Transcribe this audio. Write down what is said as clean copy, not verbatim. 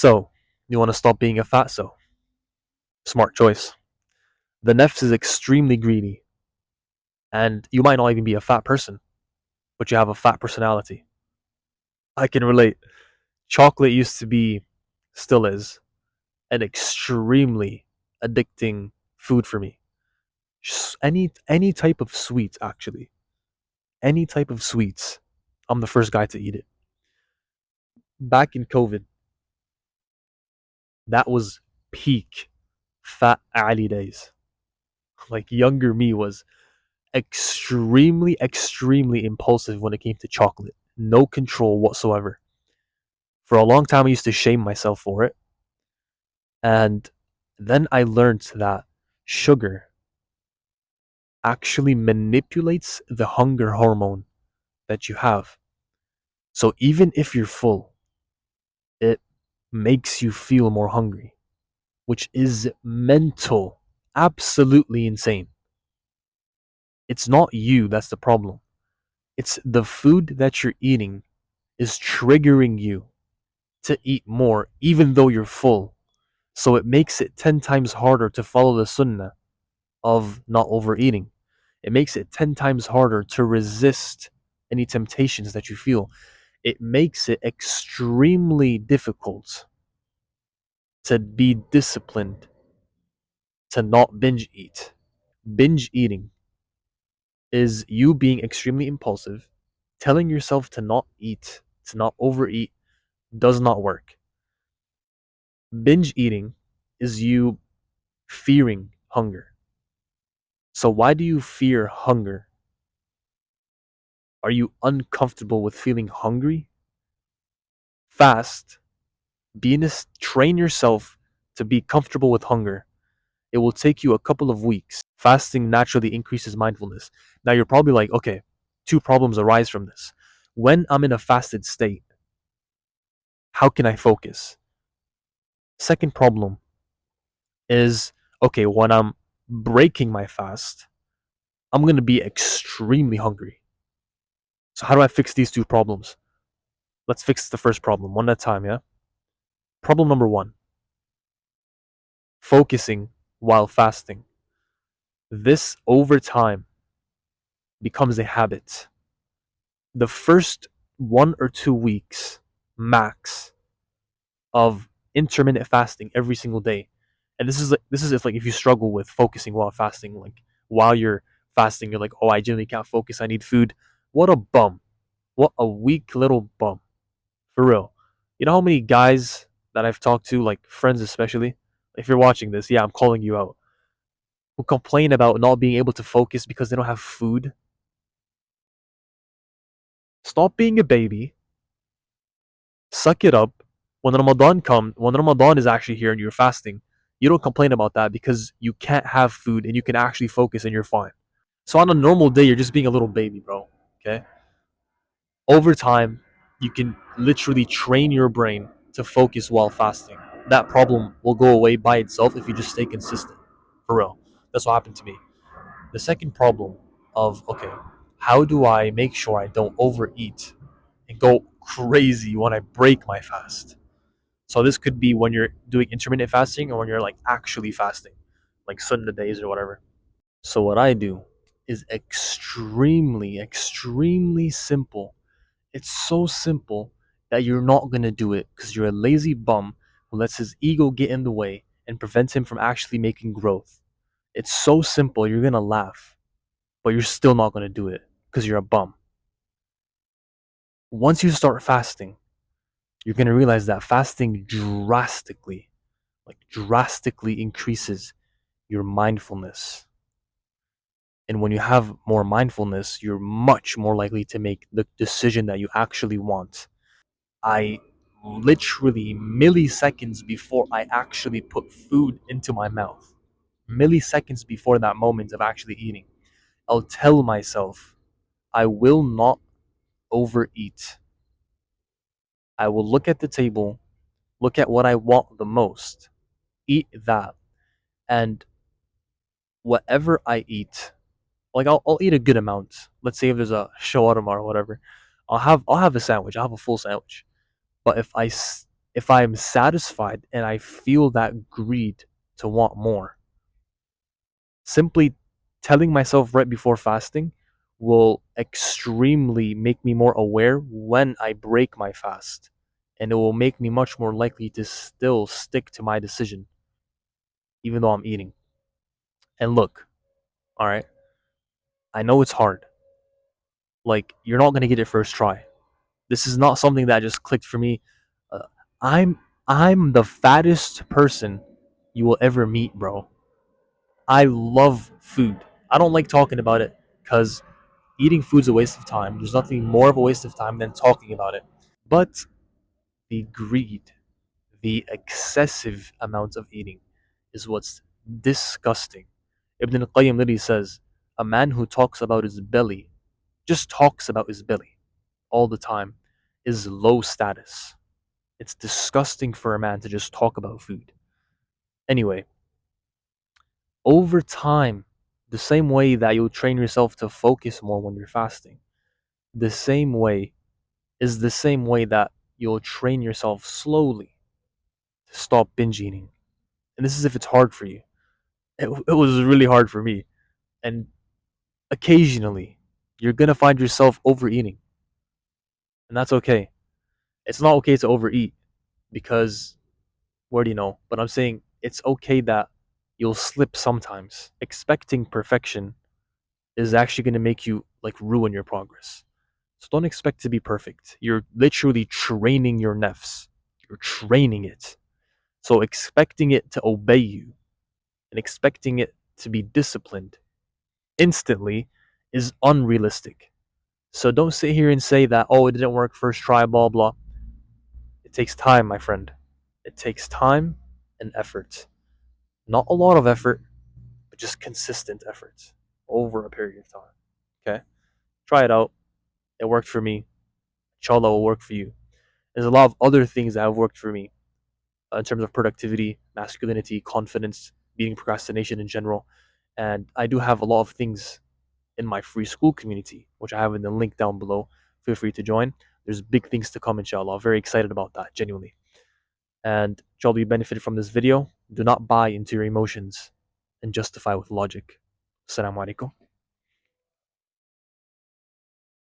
So, you want to stop being a fatso? Smart choice. The nefs is extremely greedy, and you might not even be a fat person, but you have a fat personality. I can relate. Chocolate used to be, still is, an extremely addicting food for me. Any type of sweets, actually, any type of sweets, I'm the first guy to eat it. Back in COVID, that was peak Fat Ali days. Like younger me was extremely impulsive when it came to chocolate. No control whatsoever. For a long time, I used to shame myself for it. And then I learned that sugar actually manipulates the hunger hormone that you have. So even if you're full, it makes you feel more hungry, which is mental, absolutely insane. It's not you that's the problem. It's the food that you're eating is triggering you to eat more, even though you're full. So it makes it 10 times harder to follow the sunnah of not overeating. It makes it 10 times harder to resist any temptations that you feel. It makes it extremely difficult to be disciplined, to not binge eat. Binge eating is you being extremely impulsive, telling yourself to not eat, to not overeat, does not work. Binge eating is you fearing hunger. So, why do you fear hunger? Are you uncomfortable with feeling hungry? Fast, train yourself to be comfortable with hunger. It will take you a couple of weeks. Fasting naturally increases mindfulness. Now, you're probably like, okay, two problems arise from this. When I'm in a fasted state, how can I focus? Second problem is, okay, when I'm breaking my fast, I'm going to be extremely hungry. So, how do I fix these two problems? Let's fix the first problem one at a time, yeah? Problem number one, focusing while fasting. This over time becomes a habit. The first 1 or 2 weeks max of intermittent fasting every single day. And this is if if you struggle with focusing while fasting, like while you're fasting, you're like, oh, I genuinely can't focus, I need food. What a bum. What a weak little bum. For real. You know how many guys that I've talked to, like friends especially, if you're watching this, yeah, I'm calling you out, who complain about not being able to focus because they don't have food. Stop being a baby. Suck it up. When Ramadan is actually here and you're fasting, you don't complain about that because you can't have food and you can actually focus and you're fine. So on a normal day, you're just being a little baby, bro. Okay? Over time, you can literally train your brain to focus while fasting. That problem will go away by itself if you just stay consistent. For real. That's what happened to me. The second problem of, okay, how do I make sure I don't overeat and go crazy when I break my fast? So this could be when you're doing intermittent fasting or when you're like actually fasting, like Sunday days or whatever. So what I do is extremely simple. It's so simple that you're not gonna do it because you're a lazy bum who lets his ego get in the way and prevents him from actually making growth. It's so simple, you're gonna laugh, but you're still not gonna do it because you're a bum. Once you start fasting, you're gonna realize that fasting drastically increases your mindfulness. And when you have more mindfulness, you're much more likely to make the decision that you actually want. I literally, milliseconds before I actually put food into my mouth, milliseconds before that moment of actually eating, I'll tell myself, I will not overeat. I will look at the table, look at what I want the most, eat that, and whatever I eat, like I'll eat a good amount. Let's say if there's a shawarma or whatever, I'll have a sandwich. I'll have a full sandwich. But if if I'm satisfied and I feel that greed to want more, simply telling myself right before fasting will extremely make me more aware when I break my fast. And it will make me much more likely to still stick to my decision, even though I'm eating. And look, all right, I know it's hard. Like, you're not going to get it first try. This is not something that just clicked for me. Uh, I'm I'm the fattest person you will ever meet, bro. I love food. I don't like talking about it because eating food's a waste of time. There's nothing more of a waste of time than talking about it. But the greed, the excessive amount of eating is what's disgusting. Ibn al-Qayyim literally says, a man who talks about his belly, just talks about his belly all the time, is low status. It's disgusting for a man to just talk about food. Anyway, over time, the same way that you'll train yourself to focus more when you're fasting, the same way is the same way that you'll train yourself slowly to stop binge eating. And this is if it's hard for you. It was really hard for me. And occasionally, you're going to find yourself overeating. And that's okay. It's not okay to overeat because, where do you know? But I'm saying it's okay that you'll slip sometimes. Expecting perfection is actually going to make you like ruin your progress. So don't expect to be perfect. You're literally training your nefs. You're training it. So expecting it to obey you and expecting it to be disciplined instantly is unrealistic. So don't sit here and say that, oh, it didn't work first try, blah, blah. It takes time, my friend. It takes time and effort. Not a lot of effort, but just consistent effort over a period of time. Okay? Try it out. It worked for me. Inshallah will work for you. There's a lot of other things that have worked for me in terms of productivity, masculinity, confidence, beating procrastination in general. And I do have a lot of things in my free school community, which I have in the link down below. Feel free to join. There's big things to come, inshallah. Very excited about that, genuinely. And inshallah, you benefited from this video. Do not buy into your emotions and justify with logic. Assalamu alaikum.